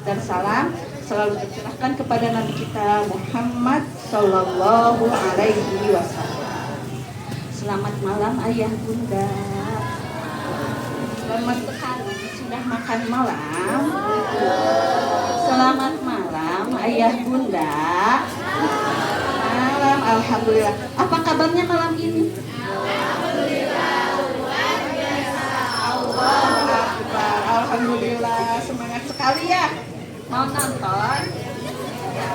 dan salam selalu tercurahkan kepada Nabi kita Muhammad Sallallahu Alaihi Wasallam. Selamat malam ayah bunda. Selamat sekali sudah makan malam. Selamat malam ayah bunda. Malam, alhamdulillah. Apa kabarnya malam ini? Alhamdulillah, luar biasa. Allah Akbar. Alhamdulillah, semangat sekali ya. Mau nonton? Ya.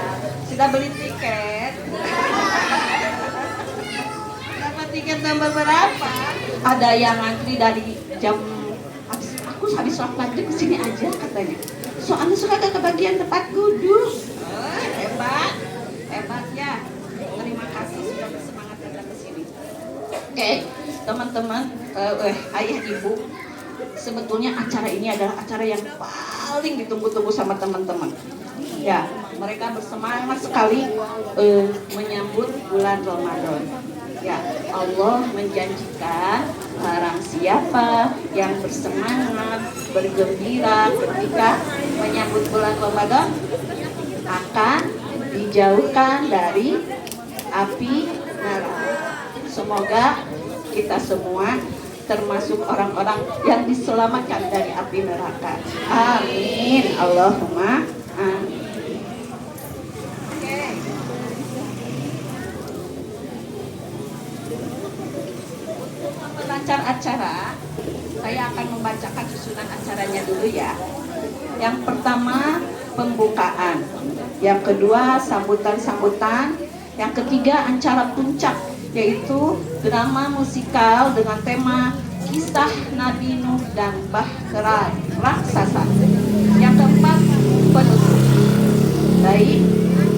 Sudah beli tiket? Dapat tiket nomor berapa? Ada yang ngantri dari jam aku habis sholat maghrib kesini aja katanya. Soalnya suka ke bagian tempat duduk. Hebat, hebat ya. Terima kasih sudah bersemangat datang ke sini. Oke, teman-teman, ayah ibu, sebetulnya acara ini adalah acara yang paling ditunggu-tunggu sama teman-teman. Ya, mereka bersemangat sekali menyambut bulan Ramadan. Ya, Allah menjanjikan barang siapa yang bersemangat, bergembira ketika menyambut bulan Ramadan akan dijauhkan dari api neraka. Semoga kita semua termasuk orang-orang yang diselamatkan dari api neraka. Amin. Allahumma amin. Lancar acara, saya akan membacakan susunan acaranya dulu ya. Yang pertama pembukaan, yang kedua sambutan-sambutan, yang ketiga acara puncak yaitu drama musikal dengan tema kisah Nabi Nuh dan Bahtera raksasa. Yang keempat penutup. Baik,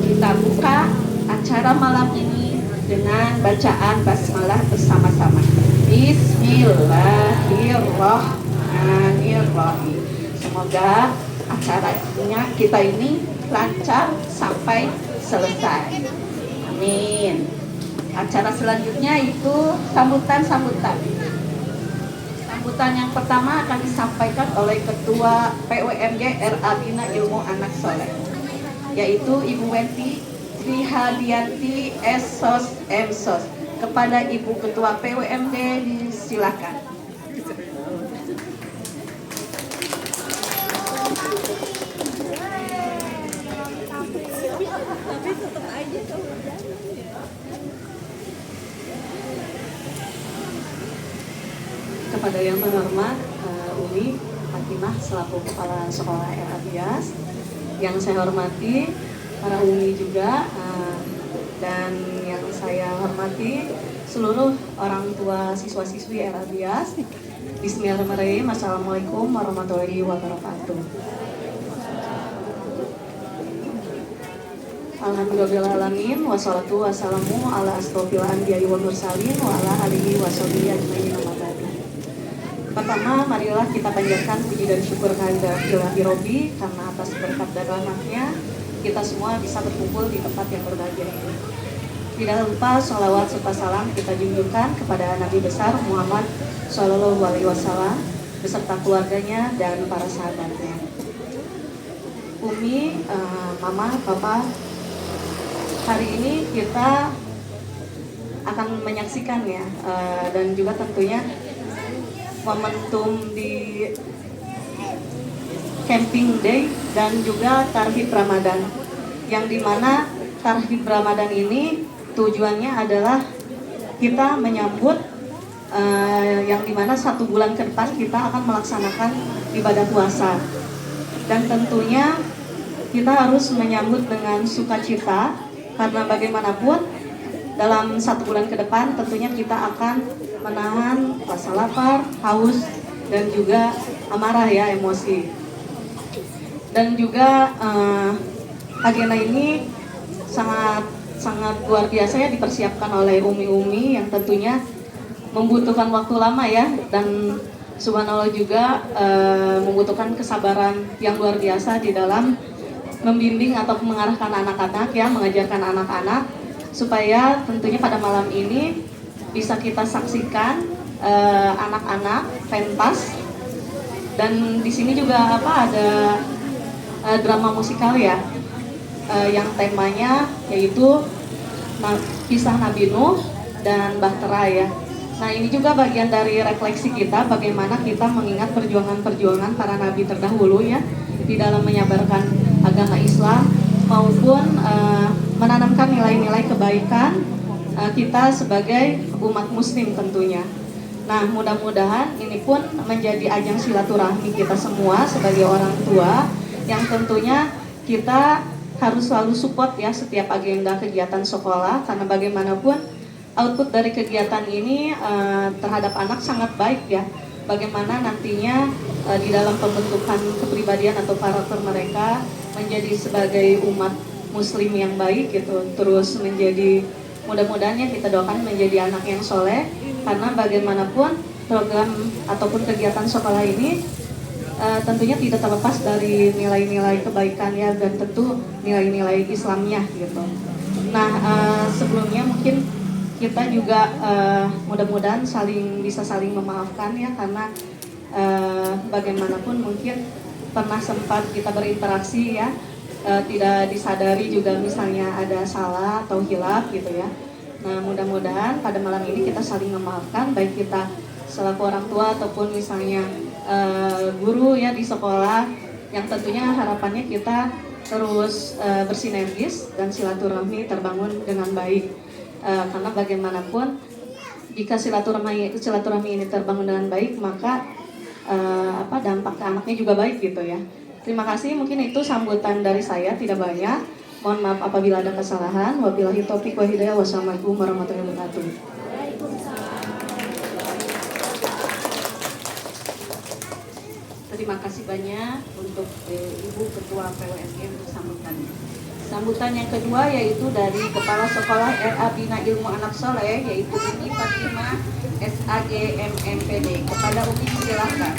kita buka acara malam ini dengan bacaan basmalah bersama-sama. Bismillahirrahmanirrahim. Semoga acaranya kita ini lancar sampai selesai. Amin. Acara selanjutnya itu sambutan-sambutan. Sambutan yang pertama akan disampaikan oleh Ketua PWMG RA Bina Ilmu Anak Soleh, yaitu Ibu Wenti Trihadianti Esos Emsos. Kepada Ibu Ketua PWMD disilakan. Kepada yang terhormat Umi Fatimah selaku Kepala Sekolah RA Bias, yang saya hormati para Umi juga, dan yang saya hormati seluruh orang tua siswa-siswi RA Bias. Bismillahirrahmanirrahim. Assalamualaikum warahmatullahi wabarakatuh. Alhamdulillahirrahmanirrahim. Wassalatu wassalamu ala asrofil anbiya'i wal mursalin wa ala alihi washabihi ajmain. Pertama, marilah kita panjatkan puji dan syukur kehadirat Ilahi Robbi, karena atas berkat dan rahmatnya kita semua bisa berkumpul di tempat yang berbahagia ini. Tidak lupa sholawat serta salam kita junjungkan kepada Nabi besar Muhammad Shallallahu Alaihi Wasallam beserta keluarganya dan para sahabatnya. Umi, Mama, Papa, hari ini kita akan menyaksikan ya, dan juga tentunya momentum di camping day dan juga tarhib Ramadan, yang dimana tarhib Ramadan ini tujuannya adalah kita menyambut yang dimana 1 bulan ke depan kita akan melaksanakan ibadah puasa, dan tentunya kita harus menyambut dengan sukacita, karena bagaimanapun dalam 1 bulan ke depan tentunya kita akan menahan rasa lapar, haus, dan juga amarah ya, emosi. Dan juga agenda ini sangat luar biasa ya, dipersiapkan oleh umi-umi yang tentunya membutuhkan waktu lama ya, dan subhanallah juga membutuhkan kesabaran yang luar biasa di dalam membimbing atau mengarahkan anak-anak ya, mengajarkan anak-anak supaya tentunya pada malam ini bisa kita saksikan anak-anak pentas, dan di sini juga ada drama musikal ya, yang temanya yaitu kisah Nabi Nuh dan Bahtera ya. Nah ini juga bagian dari refleksi kita bagaimana kita mengingat perjuangan-perjuangan para nabi terdahulu ya di dalam menyebarkan agama Islam maupun menanamkan nilai-nilai kebaikan kita sebagai umat muslim tentunya. Nah mudah-mudahan ini pun menjadi ajang silaturahmi kita semua sebagai orang tua yang tentunya kita harus selalu support ya setiap agenda kegiatan sekolah, karena bagaimanapun output dari kegiatan ini terhadap anak sangat baik ya. Bagaimana nantinya di dalam pembentukan kepribadian atau karakter mereka menjadi sebagai umat muslim yang baik gitu. Terus menjadi, mudah-mudahan ya kita doakan menjadi anak yang soleh, karena bagaimanapun program ataupun kegiatan sekolah ini tentunya tidak terlepas dari nilai-nilai kebaikan ya, dan tentu nilai-nilai Islamnya gitu. Nah sebelumnya mungkin kita juga mudah-mudahan bisa saling memaafkan ya, karena bagaimanapun mungkin pernah sempat kita berinteraksi ya, tidak disadari juga misalnya ada salah atau hilaf gitu ya. Nah mudah-mudahan pada malam ini kita saling memaafkan, baik kita selaku orang tua ataupun misalnya guru ya di sekolah, yang tentunya harapannya kita terus bersinergis dan silaturahmi terbangun dengan baik. Karena bagaimanapun jika silaturahmi ini terbangun dengan baik, maka dampak ke anaknya juga baik gitu ya. Terima kasih, mungkin itu sambutan dari saya, tidak banyak. Mohon maaf apabila ada kesalahan. Wabillahi taufiq wa hidayah. Wassalamualaikum warahmatullahi wabarakatuh. Terima kasih banyak untuk Ibu Ketua PWSG untuk sambutannya. Sambutan yang kedua yaitu dari Kepala Sekolah RA Bina Ilmu Anak Soleh, yaitu Umi Fatimah SAG MMPD. Kepada Umi silakan.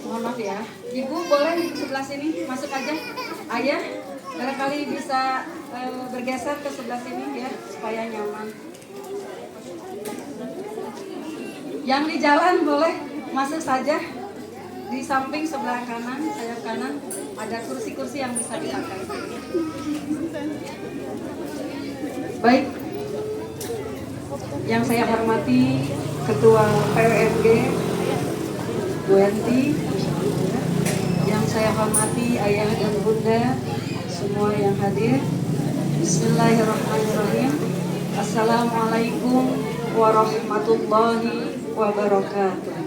Mohon maaf ya, Ibu boleh di sebelah sini, masuk aja. Ayah, barangkali bisa bergeser ke sebelah sini ya, supaya nyaman. Yang di jalan boleh masuk saja. Di samping sebelah kanan, sayap kanan, ada kursi-kursi yang bisa dipakai. Baik, yang saya hormati Ketua PWMG Bu Enti, yang saya hormati ayah dan bunda semua yang hadir. Bismillahirrahmanirrahim. Assalamualaikum warahmatullahi wabarakatuh.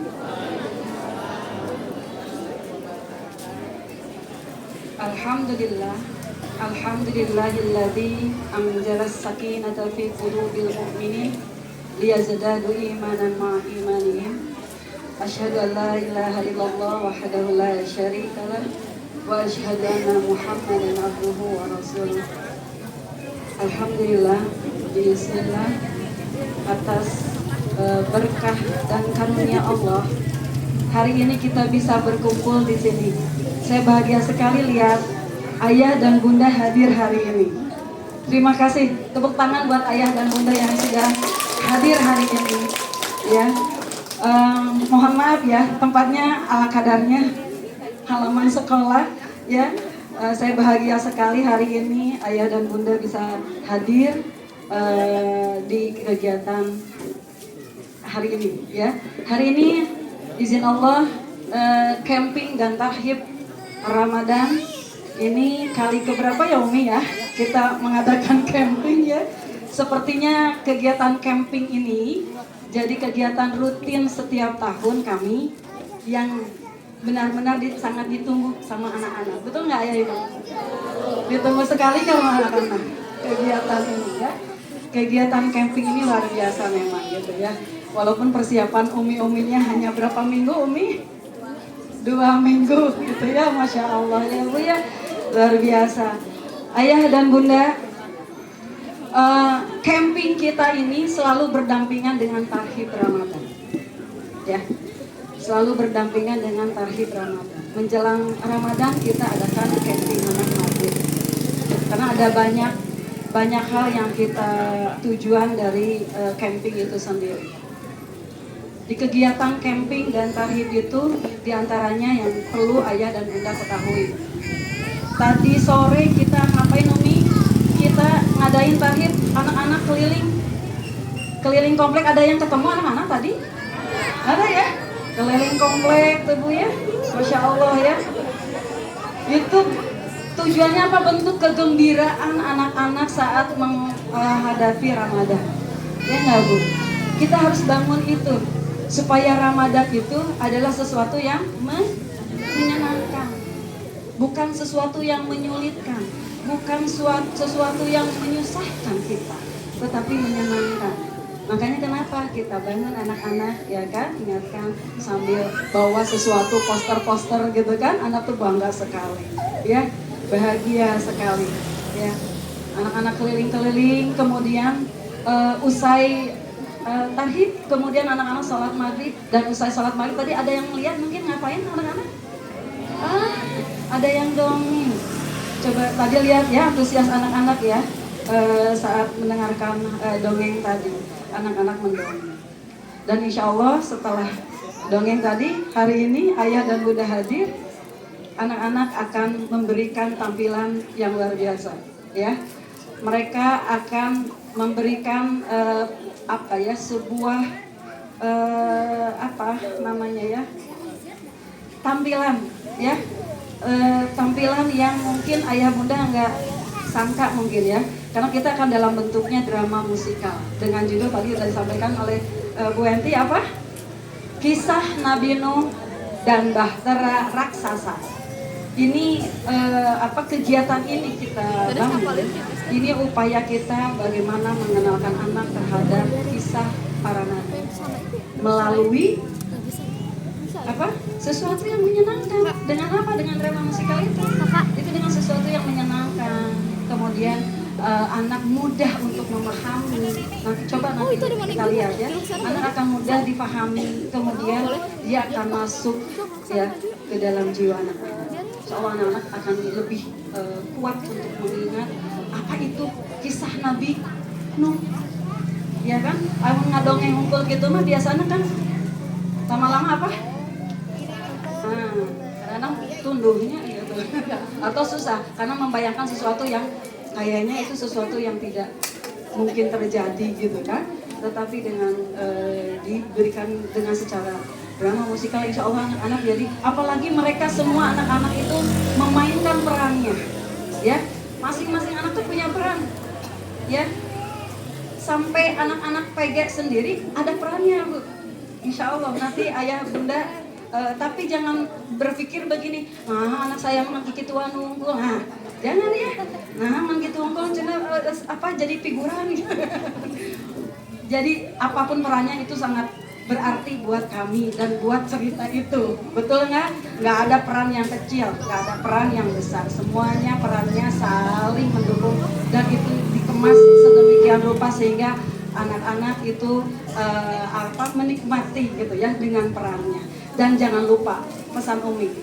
Alhamdulillah, alhamdulillahilladzi anzalas sakinata fi qulubil mu'minin liyazdadu imanan ma'a imanihim. Asyhadu an la ilaha illallah wahdahu la syarika lah wa asyhadu anna Muhammadan abduhu wa rasuluh. Alhamdulillah, bismillah, atas berkah dan karunia Allah, hari ini kita bisa berkumpul di sini. Saya bahagia sekali lihat ayah dan bunda hadir hari ini. Terima kasih, tepuk tangan buat ayah dan bunda yang sudah hadir hari ini. Ya. Mohon maaf ya, tempatnya ala kadarnya, halaman sekolah ya. Saya bahagia sekali hari ini ayah dan bunda bisa hadir di kegiatan hari ini ya. Hari ini izin Allah camping dan tahib Ramadan ini kali keberapa ya Umi ya kita mengadakan camping ya. Sepertinya kegiatan camping ini jadi kegiatan rutin setiap tahun kami yang benar-benar sangat ditunggu sama anak-anak. Betul nggak Ayah Ibu? Ditunggu sekali sama anak-anak kegiatan ini ya. Kegiatan camping ini luar biasa memang gitu ya. Walaupun persiapan umi-uminya hanya berapa minggu Umi? 2 minggu gitu ya, Masya Allah ya Bu ya. Luar biasa. Ayah dan bunda, camping kita ini selalu berdampingan dengan tarhib Ramadan ya, selalu berdampingan dengan tarhib Ramadan. menjelang Ramadan kita adakan camping anak maghrib. Karena ada banyak hal yang kita tujuan dari camping itu sendiri. Di kegiatan camping dan tarhib itu diantaranya yang perlu ayah dan bunda ketahui. Tadi sore kita ngapain Umi? Kita ngadain tarhib anak-anak keliling komplek. Ada yang ketemu anak-anak tadi? Ada ya? Keliling komplek tuh Bu ya. Masya Allah ya. Itu tujuannya apa? Bentuk kegembiraan anak-anak saat menghadapi Ramadan. Ya nggak Bu? Kita harus bangun itu supaya Ramadan itu adalah sesuatu yang menyenangkan, bukan sesuatu yang menyulitkan, bukan sesuatu yang menyusahkan kita, tetapi menyenangkan. Makanya kenapa kita bangun anak-anak ya kan, ingatkan sambil bawa sesuatu poster-poster gitu kan, anak tuh bangga sekali ya, bahagia sekali ya. Anak-anak keliling-keliling, kemudian usai tarhib, kemudian anak-anak sholat maghrib, dan usai sholat maghrib tadi ada yang melihat mungkin ngapain anak-anak? Ada yang dongeng. Coba tadi lihat ya, antusias anak-anak ya saat mendengarkan dongeng tadi, anak-anak mendongeng. Dan insya Allah setelah dongeng tadi, hari ini ayah dan bunda hadir, anak-anak akan memberikan tampilan yang luar biasa ya. Mereka akan memberikan sebuah tampilan ya, tampilan yang mungkin ayah bunda nggak sangka mungkin ya, karena kita akan dalam bentuknya drama musikal dengan judul tadi sudah disampaikan oleh Bu Enti apa? Kisah Nabi Nuh dan Bahtera Raksasa. Ini kegiatan ini kita bangun. Ini upaya kita bagaimana mengenalkan anak terhadap kisah para nabi melalui sesuatu yang menyenangkan. Dengan apa? Dengan drama musikal itu dengan sesuatu yang menyenangkan. Kemudian anak mudah untuk memahami. Nanti kita lihat ya, anak akan mudah dipahami. Kemudian dia akan masuk ya ke dalam jiwa anak-anak. Seolah anak akan lebih kuat untuk mengingat apa itu kisah Nabi Nuh, ya kan? Amun ngadongeng ngumpul gitu mah biasanya kan lama-lama apa? Kadang tunduhnya gitu. Atau susah karena membayangkan sesuatu yang kayaknya itu sesuatu yang tidak mungkin terjadi gitu kan? Tetapi dengan diberikan dengan secara drama musikal, insya Allah anak-anak jadi, apalagi mereka semua anak-anak itu memainkan perannya ya, masing-masing anak tuh punya peran ya, sampai anak-anak PG sendiri ada perannya Bu, insya Allah nanti ayah bunda tapi jangan berpikir begini, anak saya mah gitu unggul, jangan ya, gitu unggul jadi figuran jadi apapun perannya itu sangat berarti buat kami dan buat cerita itu, betul nggak? Nggak ada peran yang kecil, nggak ada peran yang besar, semuanya perannya saling mendukung dan itu dikemas sedemikian rupa sehingga anak-anak itu menikmati gitu ya dengan perannya. Dan jangan lupa pesan Umi,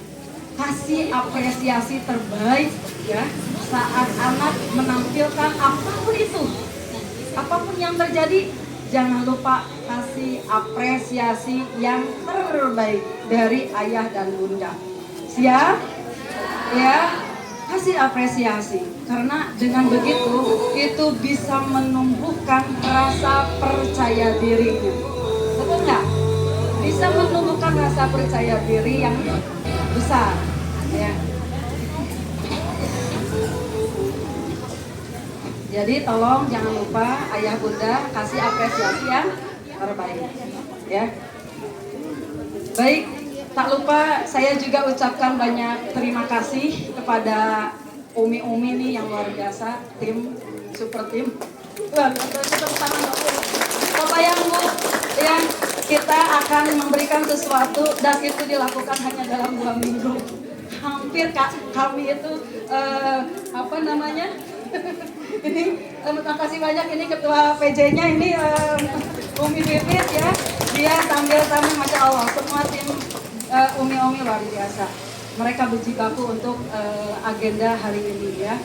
kasih apresiasi terbaik ya saat anak menampilkan apapun itu, apapun yang terjadi. Jangan lupa kasih apresiasi yang terbaik dari ayah dan bunda. Siap? Ya, kasih apresiasi. Karena dengan begitu, itu bisa menumbuhkan rasa percaya dirinya. Betul nggak? Bisa menumbuhkan rasa percaya diri yang besar. Ya. Jadi tolong jangan lupa ayah bunda kasih apresiasi yang terbaik ya. Baik, tak lupa saya juga ucapkan banyak terima kasih kepada Umi-umi nih yang luar biasa, tim super tim. Bapak yang Bu ya, kita akan memberikan sesuatu dan itu dilakukan hanya dalam 2 minggu. Hampir kami itu ini terima kasih banyak, ini ketua PJ-nya ini Umi Pipit ya, dia sambil masya Allah semua tim Umi luar biasa. mereka berjibaku untuk agenda hari ini ya.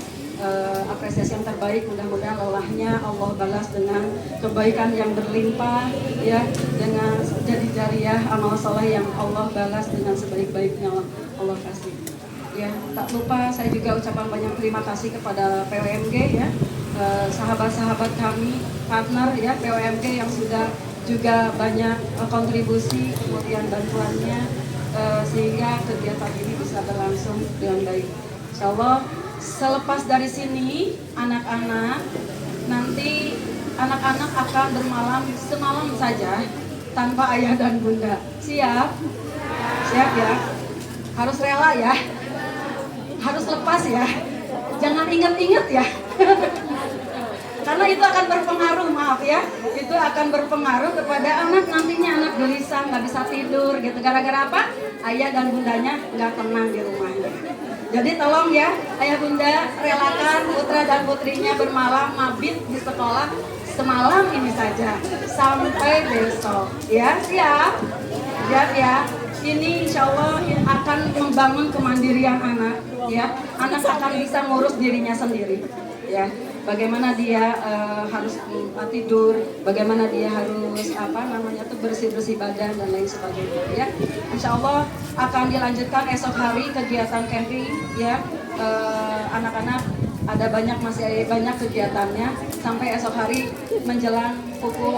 Apresiasi yang terbaik, mudah-mudahan lelahnya Allah balas dengan kebaikan yang berlimpah ya, dengan jadi jariah amal soleh yang Allah balas dengan sebaik-baiknya Allah kasih ya. Tak lupa saya juga ucapan banyak terima kasih kepada PWMG ya, sahabat-sahabat kami, partner ya PWMG yang sudah juga banyak kontribusi kemudian bantuannya sehingga kegiatan ini bisa berlangsung dengan baik. Insya Allah selepas dari sini anak-anak nanti anak-anak akan bermalam semalam saja tanpa ayah dan bunda. Siap? Siap ya? Harus rela ya? Harus lepas ya? Jangan ingat-ingat ya? Karena itu akan berpengaruh, maaf ya, itu akan berpengaruh kepada anak nantinya, anak gelisah, nggak bisa tidur gitu. Gara-gara apa? Ayah dan bundanya nggak tenang di rumahnya. Jadi tolong ya, ayah bunda relakan putra dan putrinya bermalam mabit di sekolah semalam ini saja sampai besok. Ya, siap? Siap ya? Ini insya Allah akan membangun kemandirian anak. Ya, anak akan bisa ngurus dirinya sendiri. Ya, bagaimana dia harus tidur, bagaimana dia harus bersih-bersih badan dan lain sebagainya ya. Insya Allah akan dilanjutkan esok hari kegiatan camping ya. Anak-anak masih banyak kegiatannya sampai esok hari menjelang pukul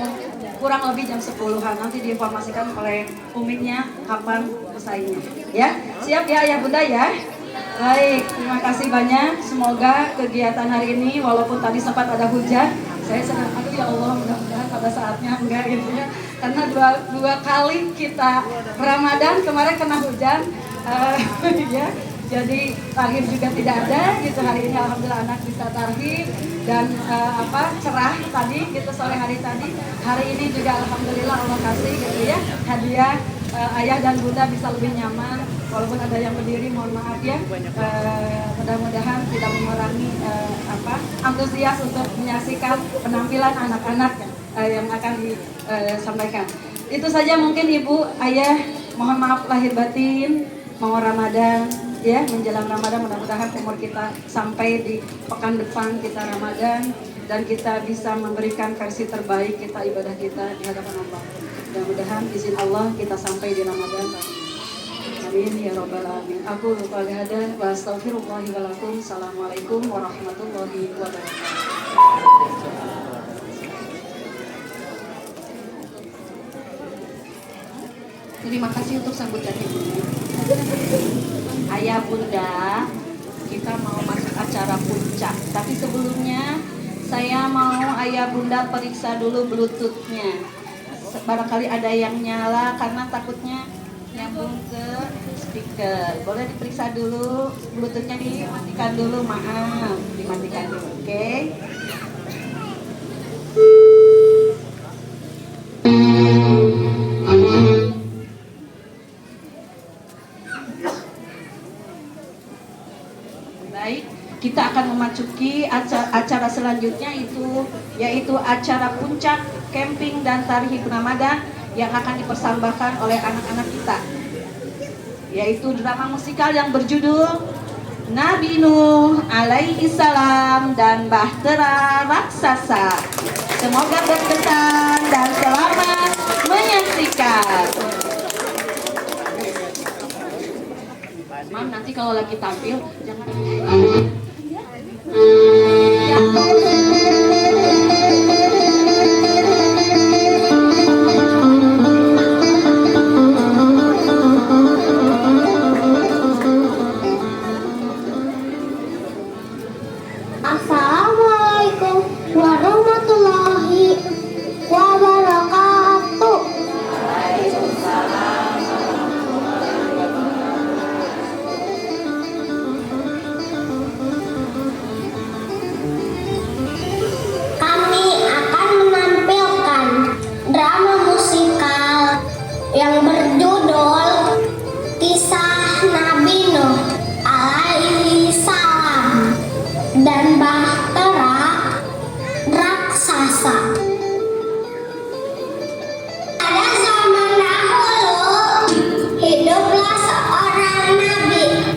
kurang lebih jam 10-an. Nanti diinformasikan oleh umiknya kapan usainya ya. Siap ya ayah bunda ya. Baik, terima kasih banyak. Semoga kegiatan hari ini walaupun tadi sempat ada hujan, saya sedang aduh ya Allah mudah-mudahan pada saatnya enggak gitu ya. Karena dua kali kita Ramadan kemarin kena hujan ya. Jadi tarhib juga tidak ada gitu. Hari ini alhamdulillah anak bisa tarhib dan cerah tadi gitu sore hari tadi. Hari ini juga alhamdulillah Allah kasih gitu ya hadiah ayah dan bunda bisa lebih nyaman. Walaupun ada yang berdiri, mohon maaf ya. Mudah-mudahan tidak mengurangi antusias untuk menyaksikan penampilan anak-anak yang akan disampaikan. Itu saja mungkin ibu, ayah, mohon maaf lahir batin, mau Ramadan ya, menjelang Ramadan mudah-mudahan umur kita sampai di pekan depan kita Ramadan dan kita bisa memberikan versi terbaik kita ibadah kita di hadapan Allah. Mudah-mudahan izin Allah kita sampai di Ramadan. Amin ya rabbal alamin. Aku lupa hada wa astaghfirullahi wa lakum. Assalamualaikum warahmatullahi wabarakatuh. Terima kasih untuk sambutan ibu. Ayah bunda, kita mau masuk acara puncak. Tapi sebelumnya saya mau ayah bunda periksa dulu bluetoothnya. Barangkali ada yang nyala karena takutnya nyambung ke speaker. Boleh diperiksa dulu, bluetoothnya dimatikan dulu, maaf, dimatikan dulu, oke? Baik, kita akan memasuki acara selanjutnya yaitu acara puncak camping dan tarhib Ramadan yang akan dipersembahkan oleh anak-anak kita, yaitu drama musikal yang berjudul Nabi Nuh alaihi salam dan Bahtera Raksasa. Semoga berkesan dan selamat menyaksikan. Mam, nanti kalau lagi tampil jangan Assalamualaikum warahmatullahi wabarakatuh. Kami akan menampilkan drama musikal yang berjudul Kisah Nabi Nuh alaihi salam dan Bahtera Raksasa. Pada zaman dahulu hiduplah seorang nabi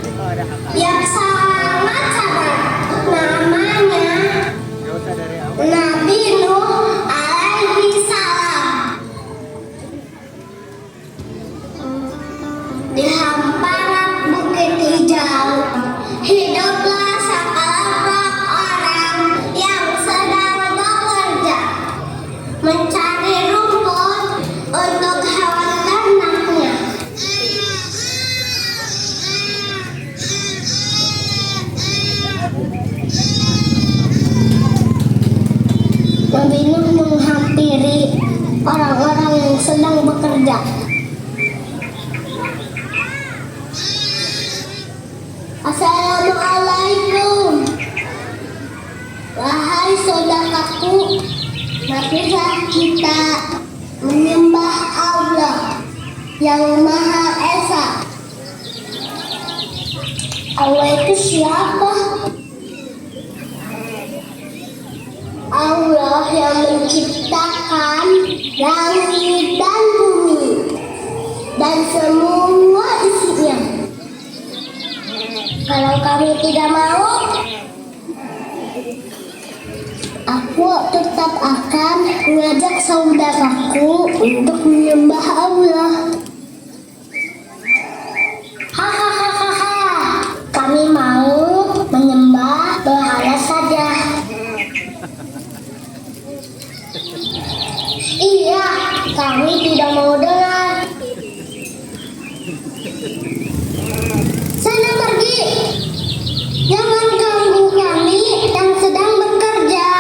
menyembah Allah yang Maha Esa. Allah itu siapa? Allah yang menciptakan langit dan bumi dan semua isinya. Kalau kami tidak mau, aku tetap akan mengajak saudaraku untuk menyembah Allah. Hahaha, kami mau menyembah berhala saja. Iya, kami tidak mau dengar. Sana pergi. Jangan ganggu kami yang sedang bekerja.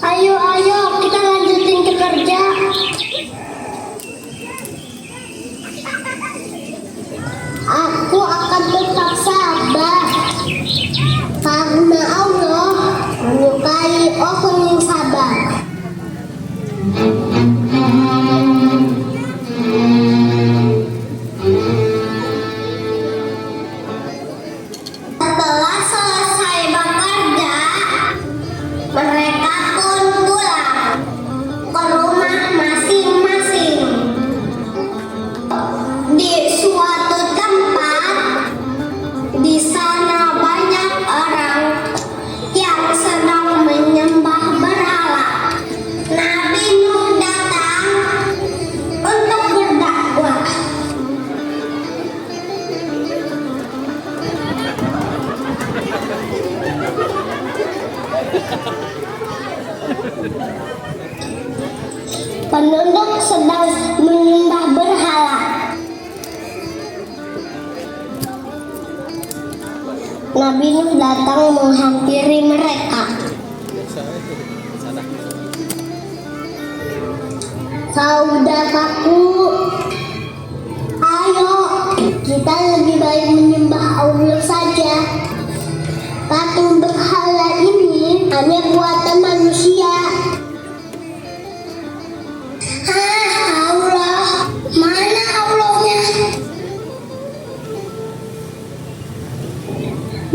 Ayo, kita lanjutin kerja. Aku akan tetap sabar karena Allah menyukai orang yang sabar. Setelah selesai bekerja, mereka pun pulang ke rumah masing-masing. Di suatu tempat, di sana banyak orang yang sedang menyembah berhala. Nabi Nuh datang untuk berdakwah. Penduduk sedang menyembah berhala. Nabi Nuh datang menghampiri mereka. Saudaraku, ayo kita lebih baik menyembah Allah saja. Patung berhala ini hanya buatan manusia. Allah, mana Allahnya?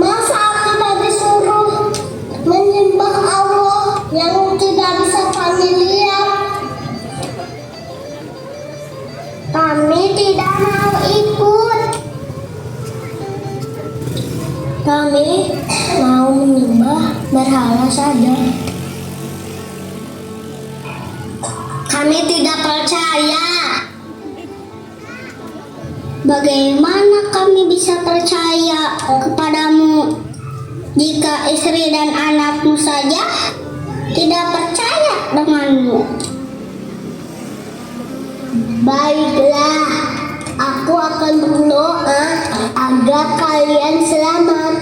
Masa aku tidak disuruh menyembah Allah yang tidak bisa kami lihat? Kami tidak mau ikut. Kami mau menyembah berhala saja. Kami tidak percaya. Bagaimana kami bisa percaya kepadamu jika istri dan anakmu saja tidak percaya denganmu? Baiklah, aku akan berdoa agar kalian selamat.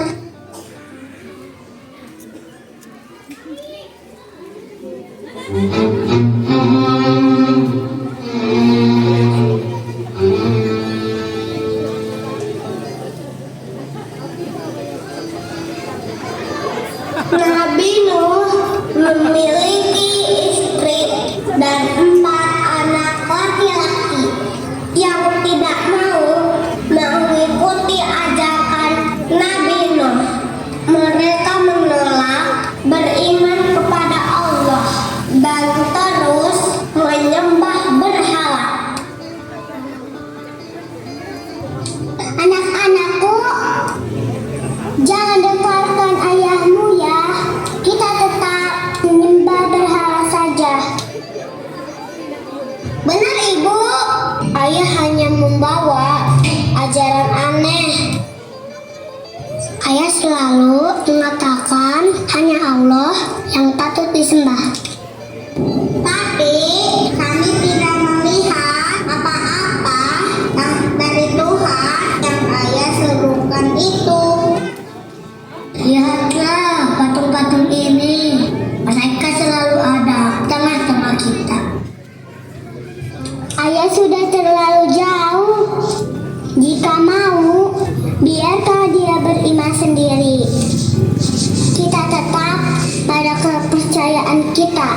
Nabi Nuh memiliki istri dan 4 anak laki-laki yang tidak mau mengikuti ajakan Nabi Nuh. Mereka menolak beriman kepada Allah dan terus menyembah berhala. Anak-anakku, jangan dengarkan ayahmu ya. Kita tetap menyembah berhala saja. Benar ibu, ayah hanya membawa ajaran aneh. Ayah selalu mengatakan hanya Allah yang patut disembah. Tapi kami tidak melihat apa-apa dari Tuhan yang ayah serukan itu. Lihatlah patung-patung ini, mereka selalu ada tengah-tengah kita. Ayah sudah terlalu jauh. Jika mau, biarkan dia beriman sendiri. Kita tetap pada kepercayaan kita.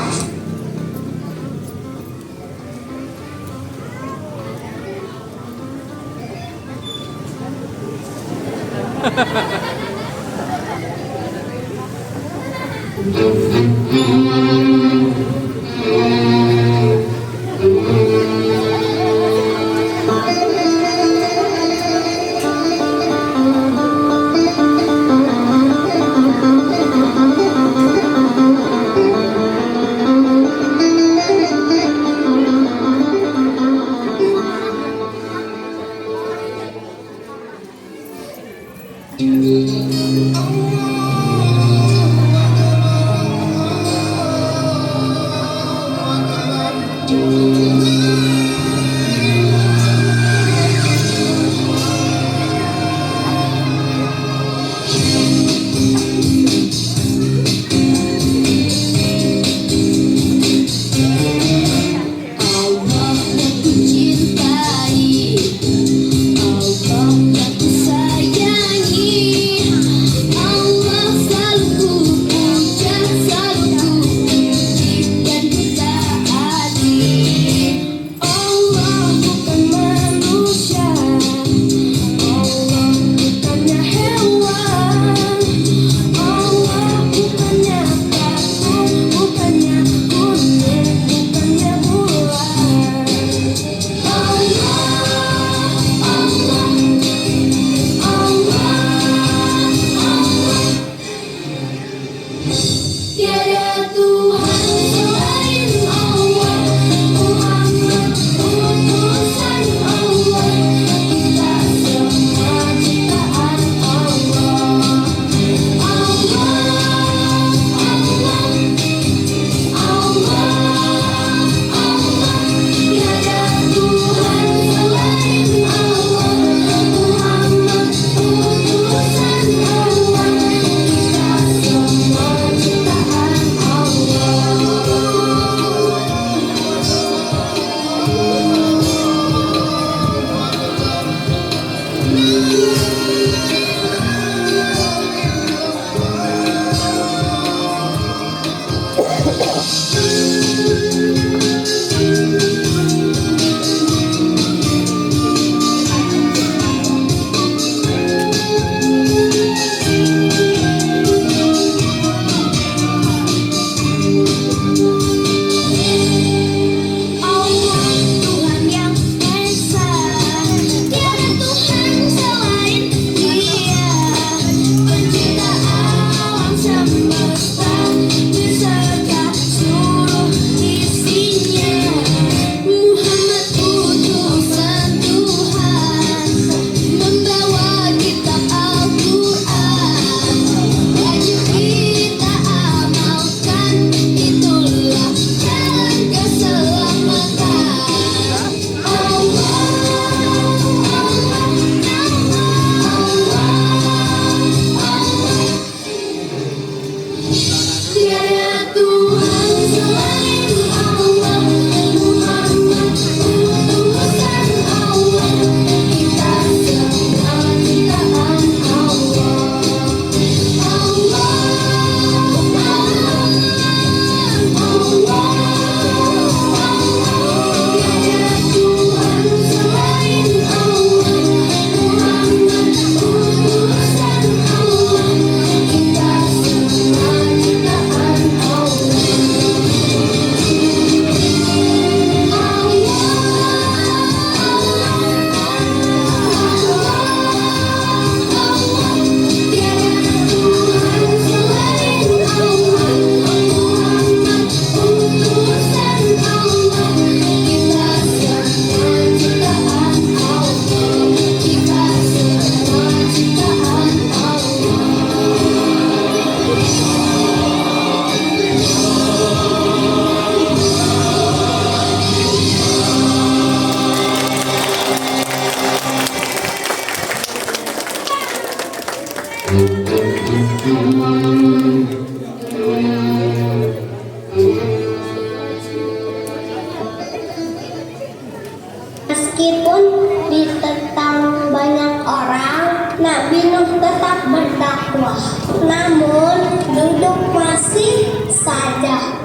Meskipun ditentang banyak orang, Nabi Nuh tetap berdakwah. Namun duduk masih saja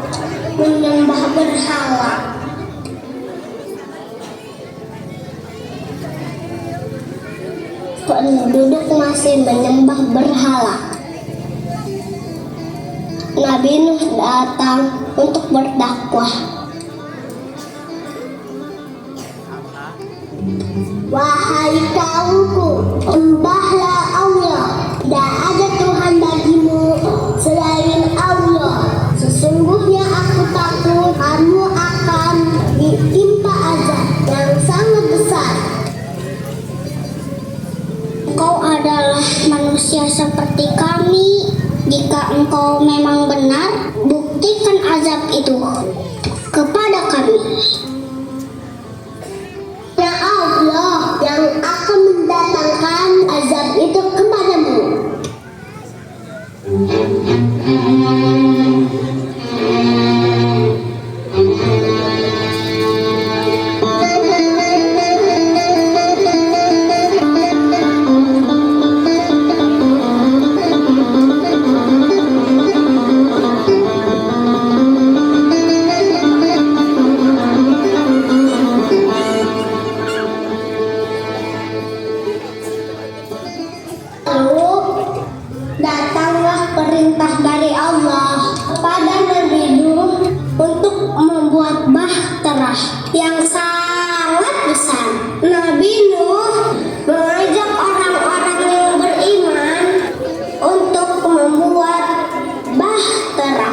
menyembah berhala. penduduk masih menyembah berhala. Nabi Nuh datang untuk berdakwah. Wahai kaumku, sembahlah Allah. Tidak ada Tuhan bagimu selain Allah. Sesungguhnya aku takut kamu akan ditimpa azab yang sangat besar. Engkau adalah manusia seperti kami. Jika engkau memang benar, buktikan azab itu kepada kami. Ya Allah yang akan mendatangkan azab itu kepadamu. Lalu datanglah perintah dari Allah kepada Nabi Nuh untuk membuat bahtera yang sangat besar. Nabi Nuh mengajak orang-orang yang beriman untuk membuat bahtera.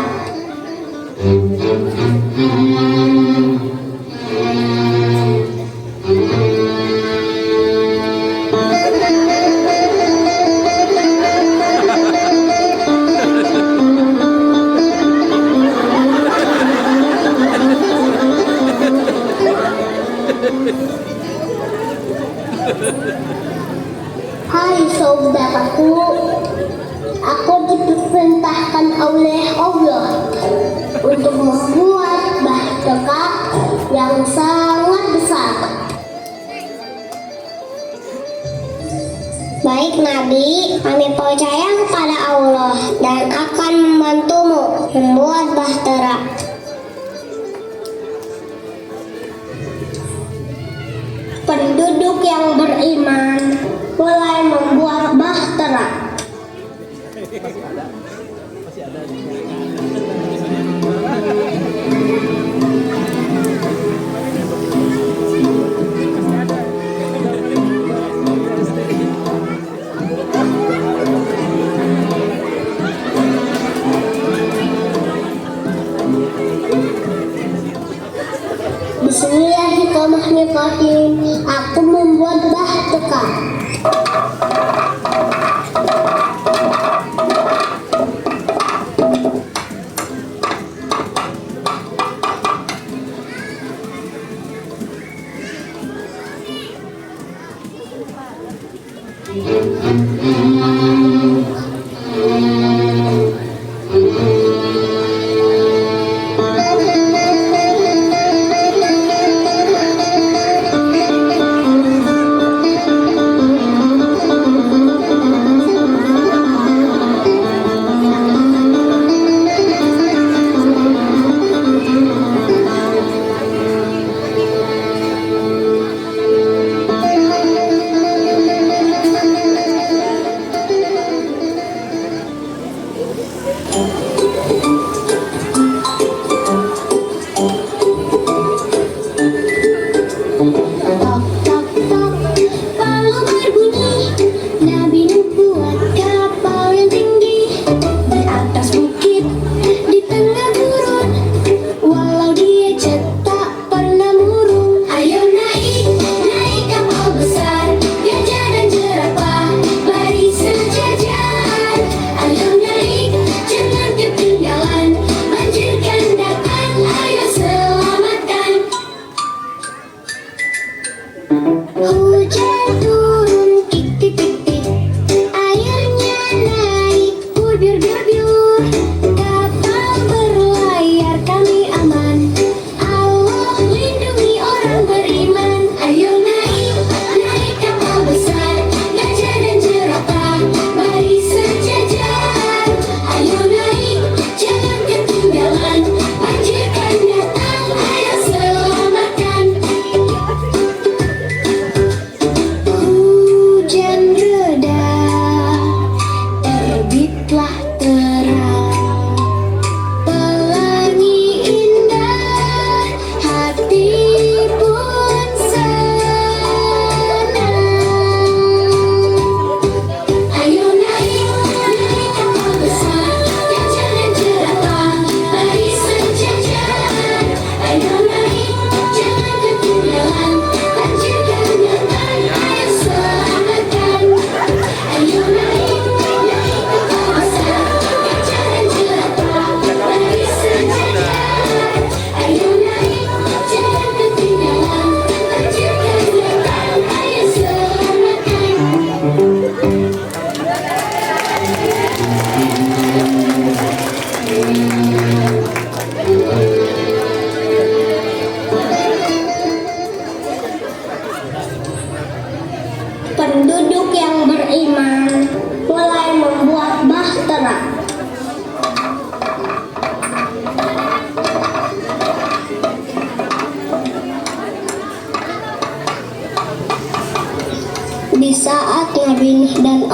Hai saudaraku, aku diperintahkan oleh Allah untuk membuat bahtera yang sangat besar. Baik Nabi, kami percaya kepada Allah dan akan membantumu membuat bahtera. Penduduk yang beriman mulai membuat bahtera. Bismillahirrahmanirrahim. Aku membuat bahtera.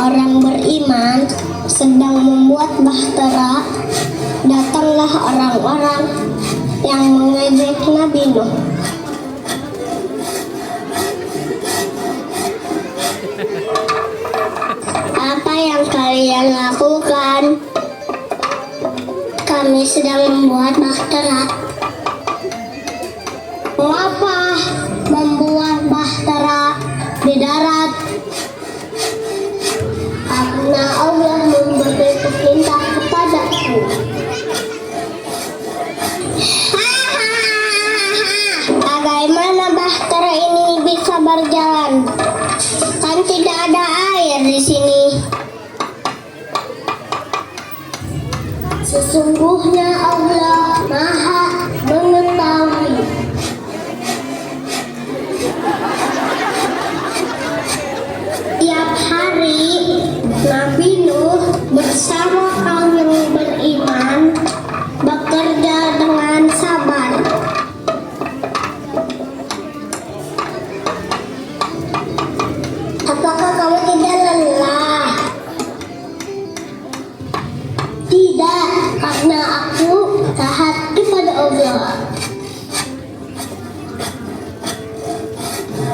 orang beriman sedang membuat bahtera, datanglah orang-orang yang mengejek Nabi Nuh. Apa yang kalian lakukan? Kami sedang membuat bahtera. Mengapa membuat bahtera di darat? Karena Allah memberi perintah kepadaku. Bagaimana bahtera ini bisa berjalan? Kan tidak ada air di sini. Sesungguhnya Allah Maha Mengetahui. Tiap hari Nabi Nuh bersama kaum yang beriman bekerja dengan sabar. Apakah kamu tidak lelah? Tidak, karena aku taat kepada Allah.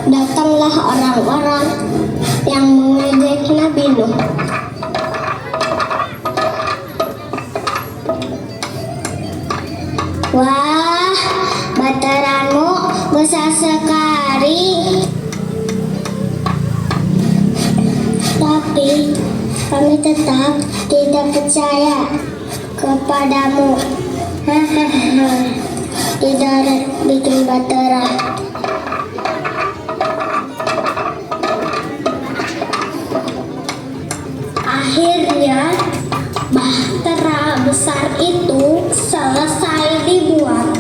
Datanglah orang-orang yang mengejek Nabi Nuh. Wah, bahteramu besar sekali. Tapi kami tetap tidak percaya kepadamu. Tidak bikin bahtera. Akhirnya bahtera besar itu selesai dibuat.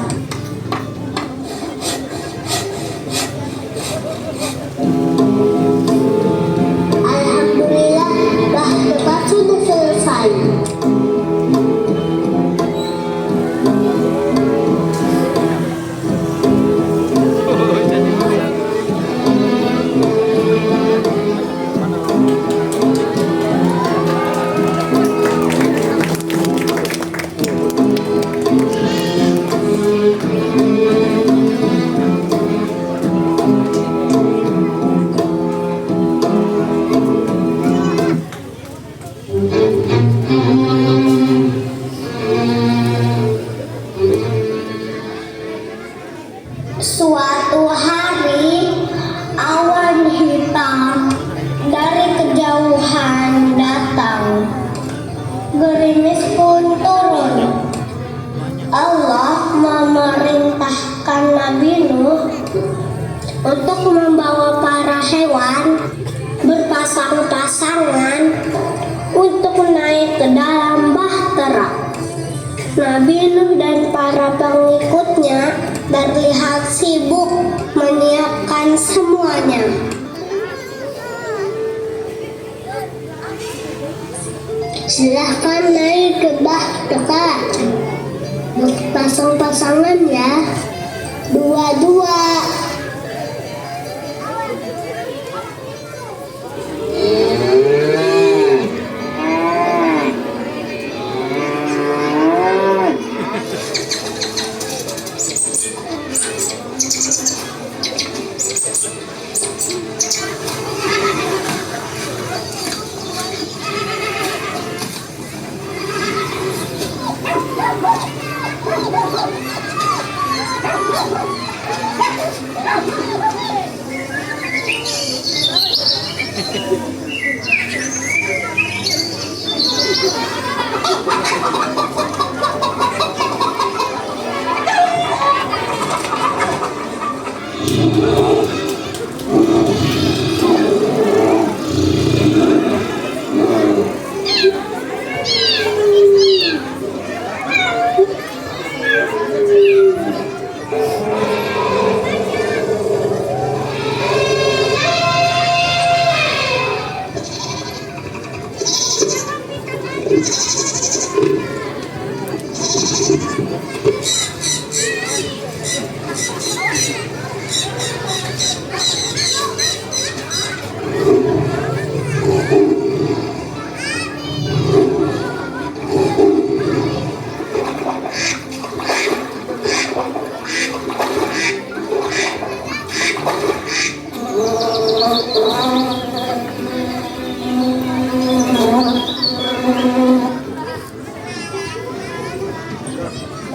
Alhamdulillah, bahtera sudah selesai. Suatu hari, awan hitam dari kejauhan datang. Gerimis pun turun. Allah memerintahkan Nabi Nuh untuk membawa para hewan berpasang-pasangan untuk naik ke dalam bahtera. Nabi Nuh dan para pengikutnya terlihat sibuk menyiapkan semuanya. Silahkan naik ke bahtera. Berpasang-pasangan ya, dua-dua.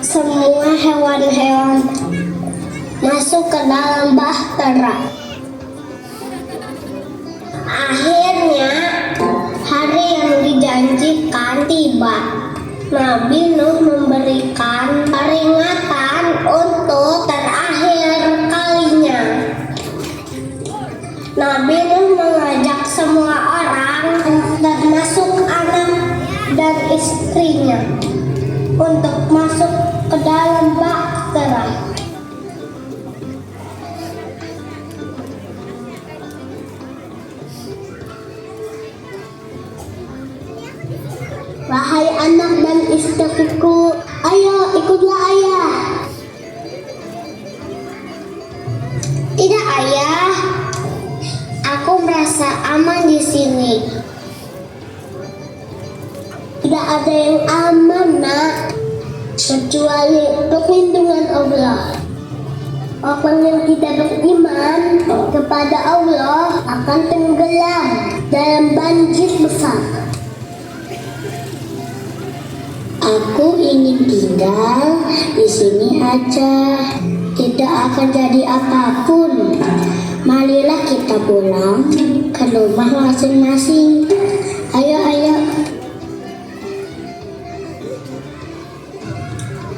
Semua hewan-hewan masuk ke dalam bahtera. Akhirnya hari yang dijanjikan tiba. Nabi Nuh memberikan peringatan untuk terakhir kalinya. Nabi Nuh mengajak semua orang, termasuk anak dan istrinya, untuk masuk ke dalam bahtera. Wahai anak dan istriku, ayo ikutlah ayah. Tidak ayah, aku merasa aman di sini. Tidak ada yang aman nak, kecuali perlindungan Allah. Orang yang tidak beriman kepada Allah akan tenggelam dalam banjir besar. Aku ingin tinggal di sini aja, tidak akan jadi apapun. Marilah kita pulang ke rumah masing-masing. Ayo, ayo.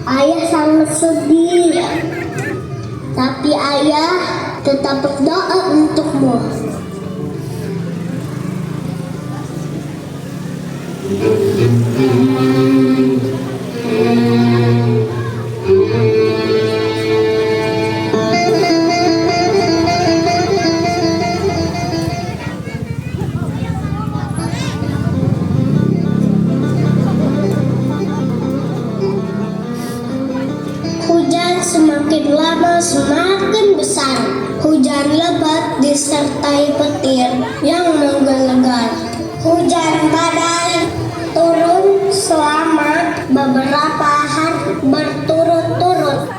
Ayah sangat sedih, tapi ayah tetap berdoa untukmu. Hujan semakin lama semakin besar. Hujan lebat disertai petir yang menggelegar. Hujan badai turun selama beberapa hari berturut-turut.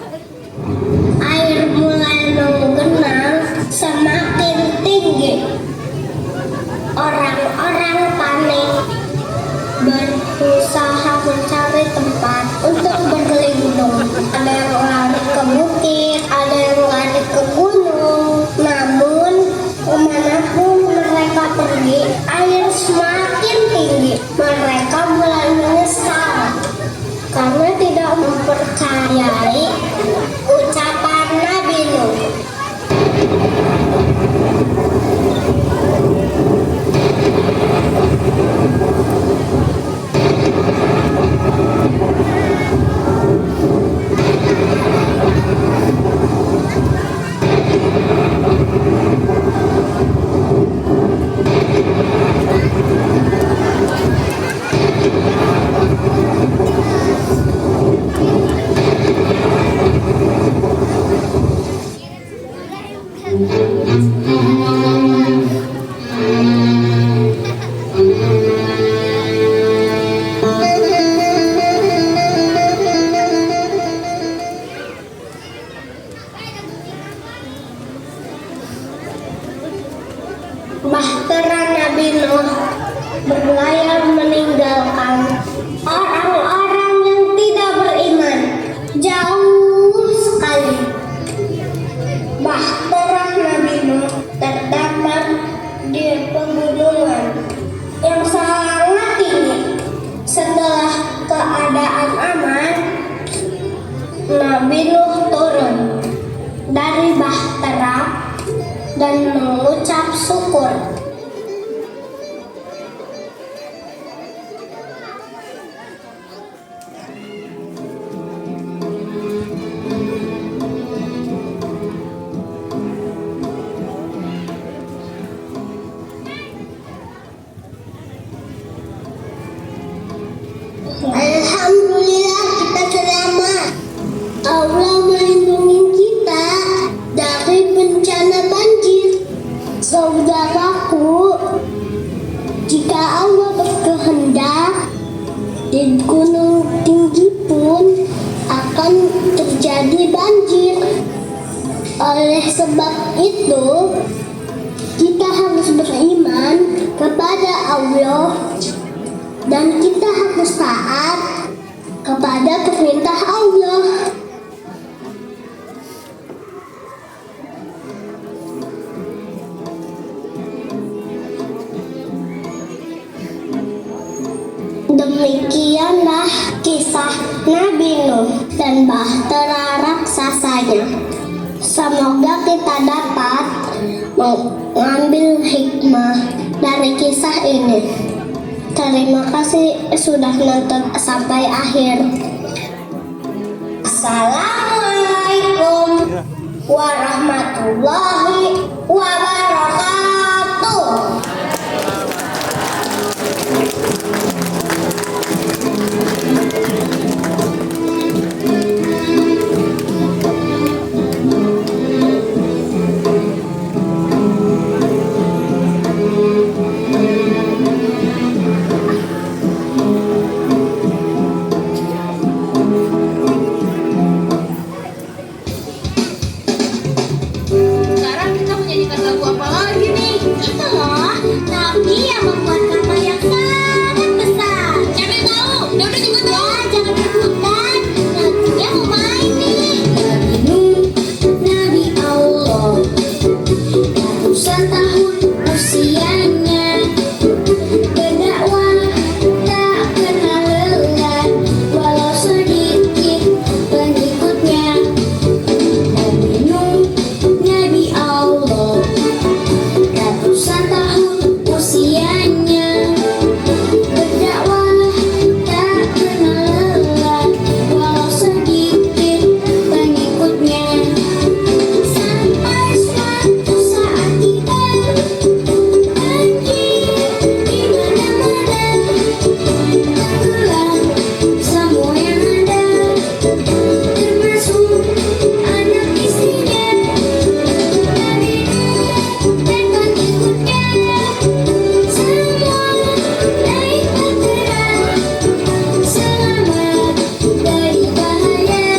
Air mulai menggenang semakin tinggi. Orang-orang panik, berusaha mencari tempat untuk berlindung. Ada yang lari ke bukit, ada yang lari ke gunung. Namun kemanapun mereka pergi, air semakin tinggi. Mereka mulai menyesal karena tidak mempercayai ucapan Nabi Nuh. Bahtera Nabi Nuh berlayar meninggalkan orang-orang yang tidak beriman jauh sekali. Bahtera Nabi Nuh terdapat di pegunungan yang sangat tinggi. Setelah keadaan aman, Nabi Nuh turun dari bahtera dan mengucap syukur. Alhamdulillah kita selamat. Allah melindungi kita dari bencana banjir. Saudaraku, jika Allah berkehendak, di gunung tinggi pun akan terjadi banjir. Oleh sebab itu, kita harus beriman kepada Allah dan perintah Allah. Demikianlah kisah Nabi Nuh dan bahtera raksasanya. Semoga kita dapat mengambil hikmah dari kisah ini. Terima kasih sudah nonton sampai akhir. Assalamualaikum warahmatullahi wabarakatuh. Sekarang kita menyanyikan lagu apa lagi nih? Itu loh, Nabi yang membuat kapal yang sangat besar. Siapa yang tahu? Udah juga tahu. Ya, jangan rebutan. Nabinya mau main nih. Nabi Nuh, Nabi Allah, ratusan tahun usianya, berdakwah tak kenal lelah, walau sedikit pengikutnya. Nabi Nuh, Nabi Allah, ratusan tahun usianya, berdakwah tak kenal lelah, walau sedikit pengikutnya. Sampai suatu saat tiba, banjir di mana-mana, tenggelam semua yang ada, termasuk anak istrinya. Nabi Nuh dan pengikutnya, semua naik bahtera, selamat dari bahaya,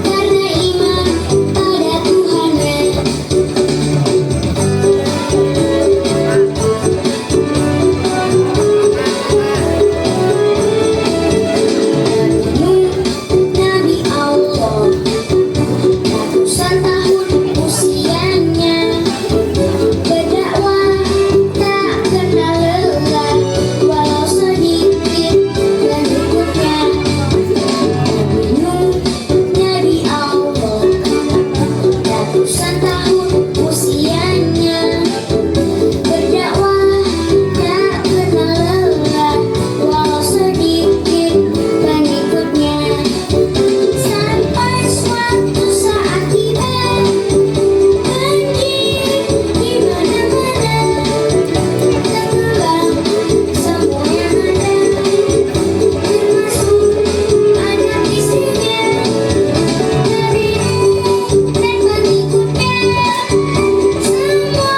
karena iman pada Tuhannya. Nuh, Nabi Allah, ratusan tahun usianya, berdakwah tak kenal lelah, walau sedikit pengikutnya. Nabi Nuh, Nabi Allah, ratusan tahun usianya, berdakwah tak kenal lelah, walau sedikit pengikutnya. Sampai suatu saat tiba, banjir di mana-mana, tenggelam semua yang ada, termasuk anak istrinya. Nabi Nuh dan pengikutnya, semua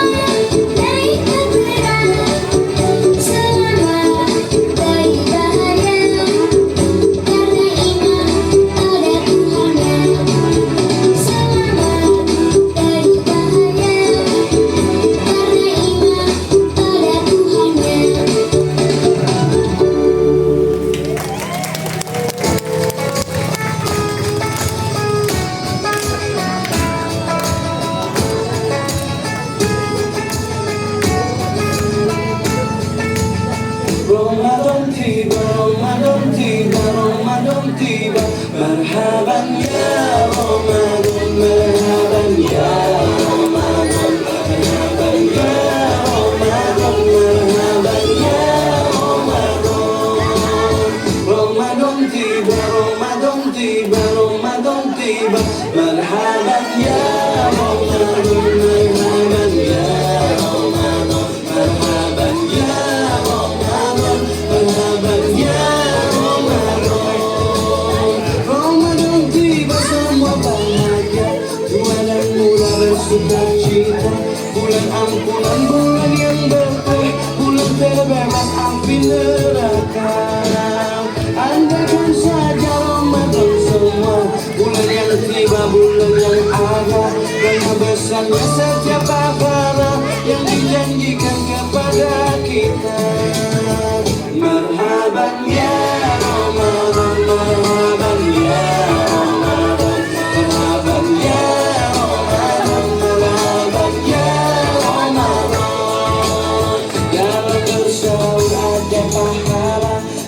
naik bahtera, selamat dari bahaya, karena iman pada Tuhannya. Selamat dari bahaya, karena iman pada Tuhannya. Ramadan tiba, Ramadan tiba, Ramadan tiba. Marhaban ya Ramadan, marhaban ya Ramadan, marhaban ya Ramadan, marhaban ya Ramadan. Ramadan tiba, Ramadan tiba, Ramadan tiba. Marhaban ya Ramadan, marhaban ya Ramadan, marhaban ya Ramadan, marhaban ya Ramadan. Ramadan tiba semua bahagia, bulan mula bersukacita, bulan ampunan, bulan yang berkah, bulan terbebas api neraka. Andaikan saja Ramadan semua, bulan yang tiba, bulan yang ada, karena besarnya setiap pahala yang dijanjikan kepada kita. Marhaban ya Ramadan, marhaban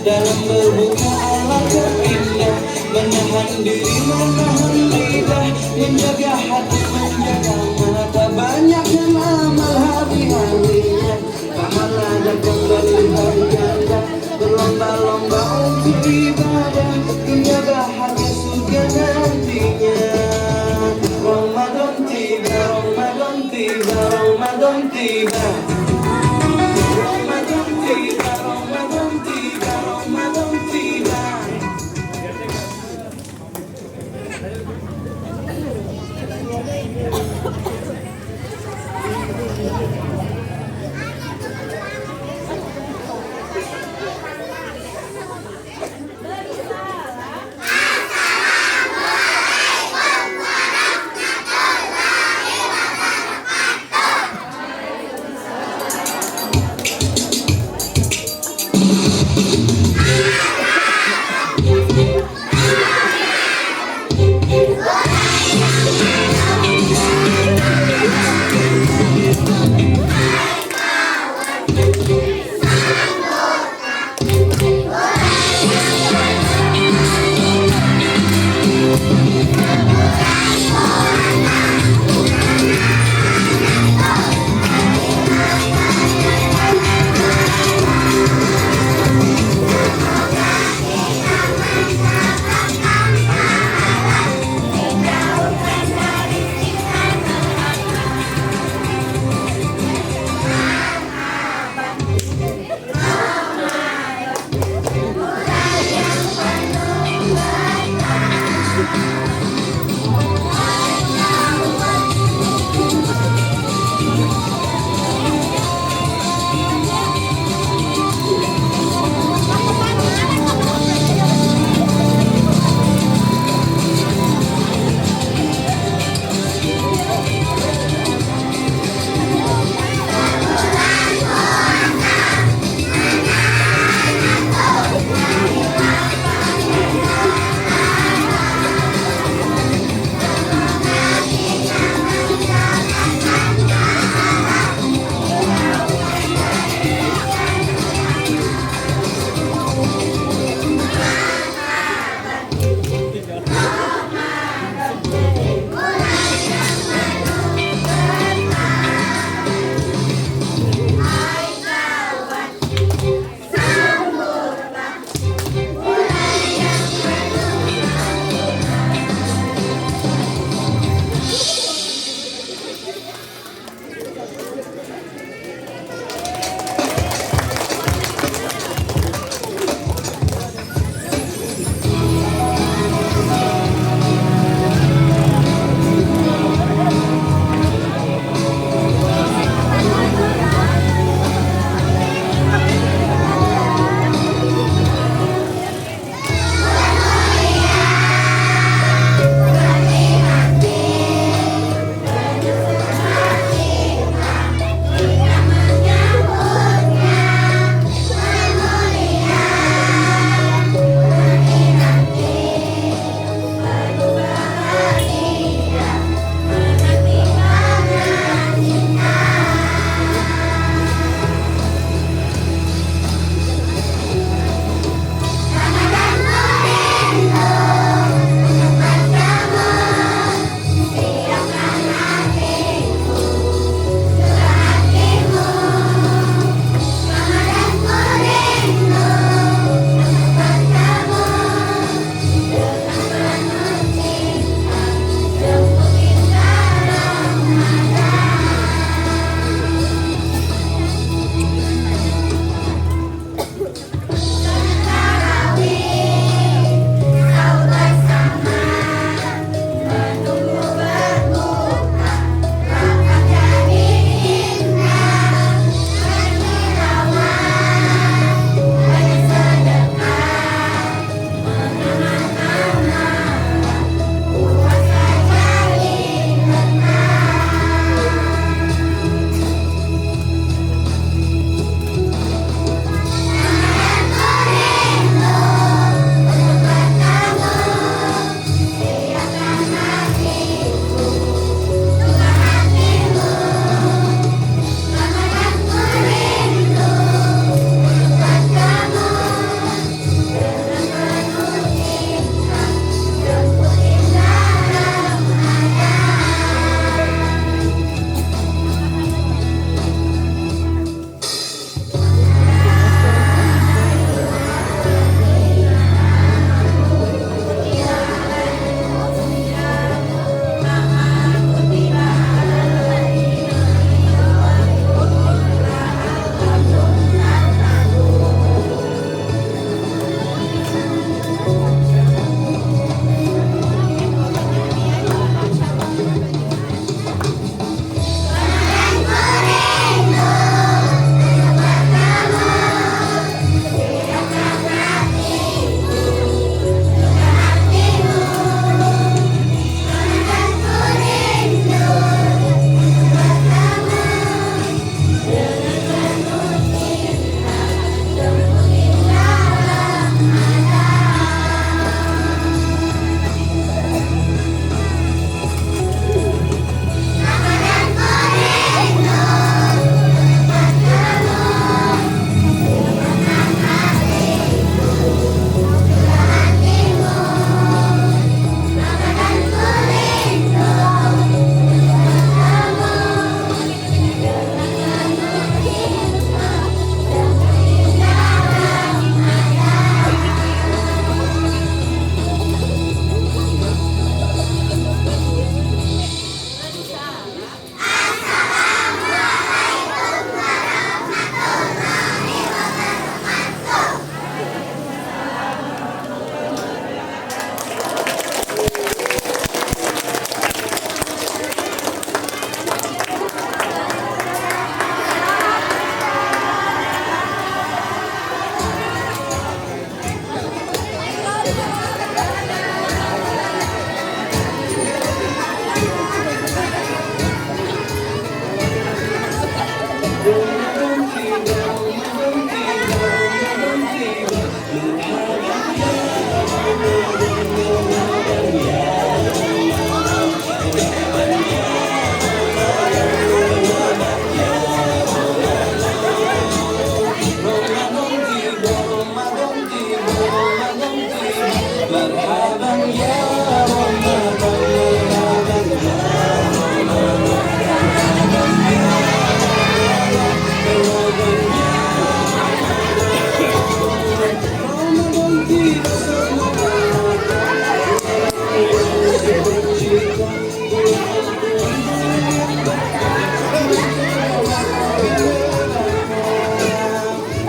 dalam berbuka alangkah indah. Menahan diri, menahan lidah, menjaga hati, menjaga mata. Banyakkan amal hari-harinya, pahala datang berlipat ganda. Berlomba-lomba untuk ibadah, hingga bahagia surga nantinya. Ramadan tiba, Ramadan tiba, Ramadan tiba. Ramadan tiba, Ramadan tiba, Ramadan tiba.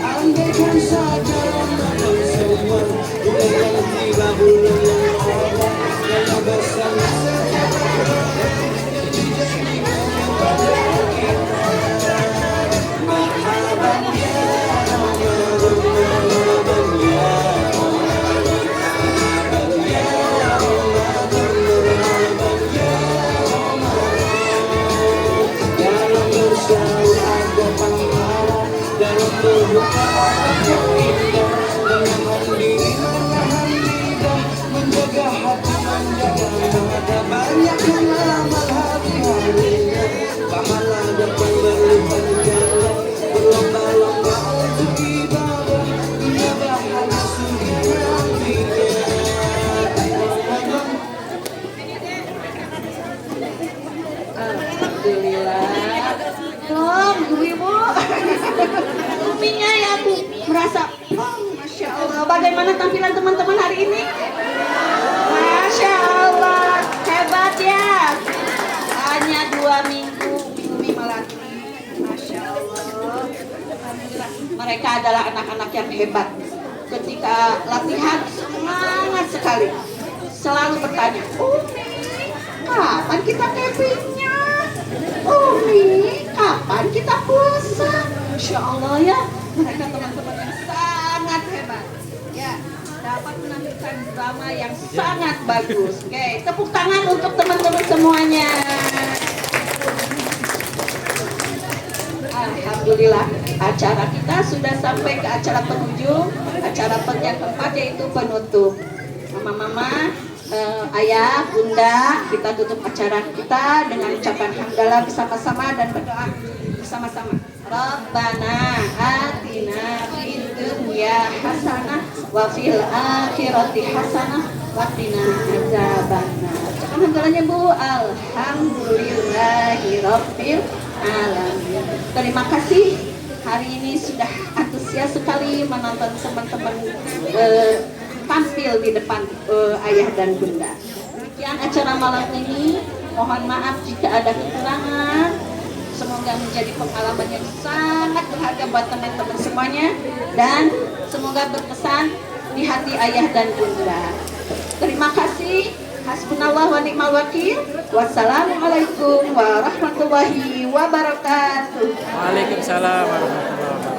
Andaikan saja Ramadan semua bukan tiba bulan yang Allah yang bersama dalam bersyaur ada pahala dalam berbuka ada indah menahan diri menahan lidah menjaga hati menjaga mata banyak amal hati-hatinya pahala dapat berlipat ganda berlomba-lomba untuk ibadah dunia bahagia surga nantinya. Alhamdulillah. Dong, ibu-ibu. Uminya ya Bu, merasa, oh, Masya Allah. Bagaimana tampilan teman-teman hari ini? Masya Allah, hebat ya. Hanya 2 minggu, Umi melatih. Masya Allah. Alhamdulillah. Mereka adalah anak-anak yang hebat. Ketika latihan semangat sekali. Selalu bertanya, Umi, kapan kita campingnya? Umi, kapan kita puasa? Masya Allah ya, mereka teman-teman yang sangat hebat. Ya, dapat menampilkan drama yang sangat bagus. Oke, tepuk tangan untuk teman-teman semuanya. Alhamdulillah, acara kita sudah sampai ke acara penghujung. Acara yang keempat yaitu penutup. Mama-mama, ayah, bunda, kita tutup acara kita dengan ucapan hamdalah bersama-sama dan berdoa bersama-sama. Rabbana atina fid dunya hasanah wa fil akhirati hasanah wa qina adzabannar. Ucapan hamdalahnya Bu. Alhamdulillahirabbil alamin. Terima kasih. Hari ini sudah antusias sekali menonton teman-teman tampil di depan ayah dan bunda. Demikian acara malam ini. Mohon maaf jika ada kekurangan. Semoga menjadi pengalaman yang sangat berharga buat teman-teman semuanya dan semoga berkesan di hati ayah dan bunda. Terima kasih. Hasbunallah wa ni'mal wakil. Wassalamualaikum warahmatullahi wabarakatuh. Waalaikumsalam warahmatullahi wabarakatuh.